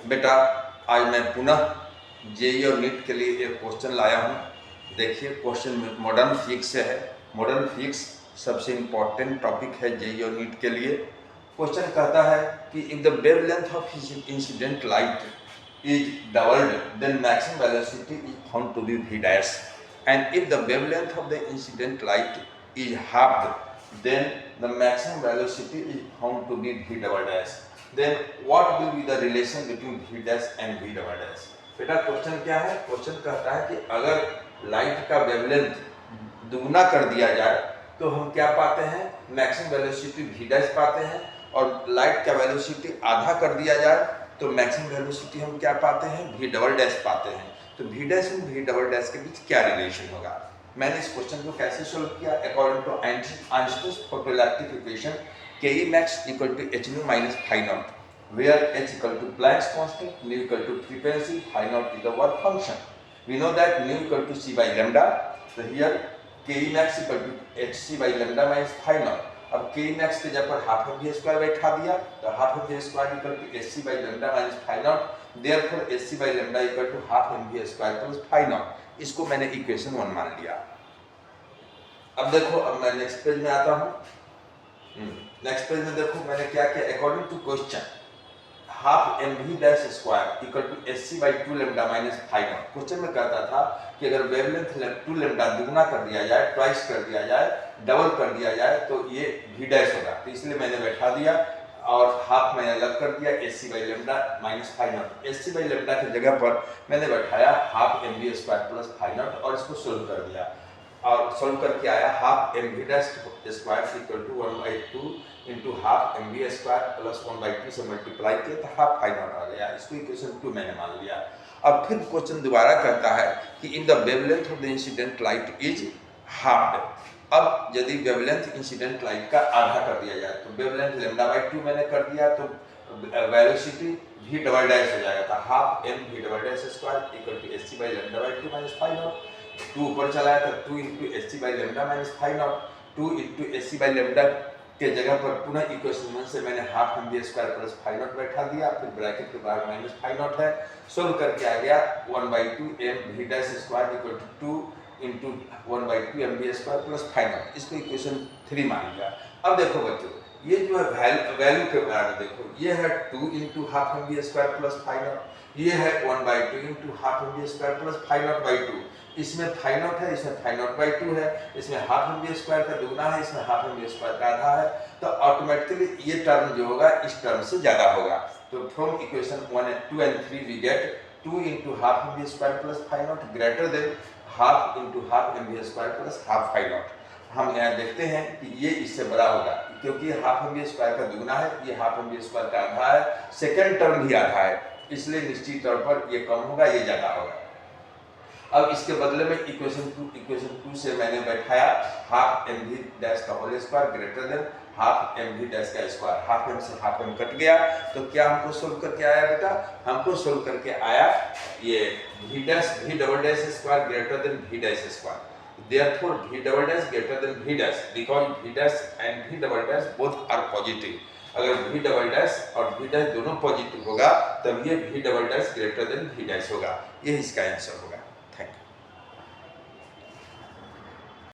बेटा आज मैं पुनः जेईई और नीट के लिए एक क्वेश्चन लाया हूँ। देखिए क्वेश्चन मॉडर्न फिजिक्स से है। मॉडर्न फिजिक्स सबसे इम्पोर्टेंट टॉपिक है जेईई और नीट के लिए। क्वेश्चन कहता है कि if the wavelength of incident light is doubled, then maximum velocity is found to be v dash. And if the wavelength of the incident light is halved, then the maximum velocity is found to be v double dash. Then what will be the relation between v dash and v double dash? बेटा question क्या है? Question कहता है कि अगर light का wavelength दुगना कर दिया जाए तो हम क्या पाते हैं? मैक्सिमम वेलोसिटी v डैश पाते हैं। और लाइट का वेलोसिटी आधा कर दिया जाए तो मैक्सिमम वेलोसिटी हम क्या पाते हैं? v डबल डैश पाते हैं। तो v डैश और v डबल डैश के बीच क्या रिलेशन होगा? मैंने इस क्वेश्चन को कैसे सोल्व किया? According to Einstein's photoelectric equation Ke max equal to h nu minus phi naught, where h equal to Planck's constant, nu equal to frequency, phi naught is the work function. We know that nu equal to c by lambda. So here Ke max equal to hc by lambda minus phi naught. अब Ke max के जगह पर half M V square बैठा दिया तो half M V square equal to hc by lambda minus phi naught. Therefore hc by lambda equal to half M V square plus phi naught. इसको मैंने equation 1 मान लिया। अब देखो, अब मैं नेक्स्ट पेज में आता हूँ। नेक्स्ट पेज में देखो मैंने क्या किया। According to question half M V dash square equal to H C by 2 lambda minus phi naught. Question में कहता था कि अगर वेवलेंथ 2 लेमडा दुगना कर दिया जाए, ट्वाइस कर दिया जाए, डबल कर दिया जाए तो ये वी डैश होगा। तो इसलिए मैंने बैठा दिया और हाफ मैंने अलग कर दिया H C by lambda minus phi naught. H C by lambda की जगह पर मैंने बैठाया half M V square plus phi naught और इसको सोल्व कर दिया और सोल्व करके आया half M V dash square equal to 1/2 into half M V square plus 1/2 से मल्टीप्लाई किया तो हाफ फाई नॉट आ गया। इसको इक्वेशन 2 मैंने मान लिया। अब फिर क्वेश्चन दोबारा कहता है कि in the wavelength of the incident light is halved. अब यदि वेवलेंथ इंसिडेंट लाइट का आधा कर दिया जाए तो वेवलेंथ λ/2 मैंने कर दिया तो वेलोसिटी v डबल डैश हो जाएगा। तो half M V double dash square equal to hc by λ/2 minus phi naught. 2 ऊपर चला है तो 2 into H C by lambda minus phi naught. 2 into H C by lambda के जगह पर पुनः इक्वेशन 1 से मैंने half M V square plus phi naught बैठा दिया, फिर ब्रैकेट के बाहर माइनस फाई नॉट है। सोल्व करके आ गया 1/2 M V dash square equal to 2 into 1/2 M V square plus phi naught. इसको इक्वेशन 3 मान लिया। अब देखो बच्चों, ये जो है वैल्यू के बराबर देखो, ये है 2 into half M V square plus phi naught, ये है 1/2 into half M V square plus phi naught by 2। इसमें फाई नॉट है, इसमें फाई नॉट बाई 2 है, इसमें हाफ एम वी स्क्वायर का दुगना है, इसमें हाफ एम वी स्क्वायर का आधा है। तो ऑटोमेटिकली ये टर्म जो होगा इस टर्म से ज्यादा होगा। तो from equation 1 and 2 and 3 we get 2 into half M V square plus phi naught greater than half into half M V square plus half phi naught. हम यहाँ देखते हैं कि ये इससे बड़ा होगा क्योंकि हाफ एम वी स्क्वायर का दुगना है, ये हाफ एम वी स्क्वायर का आधा है, सेकेंड टर्म भी आधा है, इसलिए निश्चित तौर पर ये कम होगा, ये ज्यादा होगा। अब इसके बदले में इक्वेशन 2 से मैंने बैठाया हाफ एम वी डैश का whole square greater than half M V dash का स्क्वायर। हाफ एम से हाफ एम कट गया तो क्या हमको सोल्व करके आया बेटा? हमको सोल्व करके आया ये V dash V double dash square greater than V dash square. Therefore v double dash greater than v dash because v dash and v double dash both are positive. अगर v double dash और v dash दोनों positive होगा तब ये v double dash greater than v dash होगा। ये इसका answer होगा।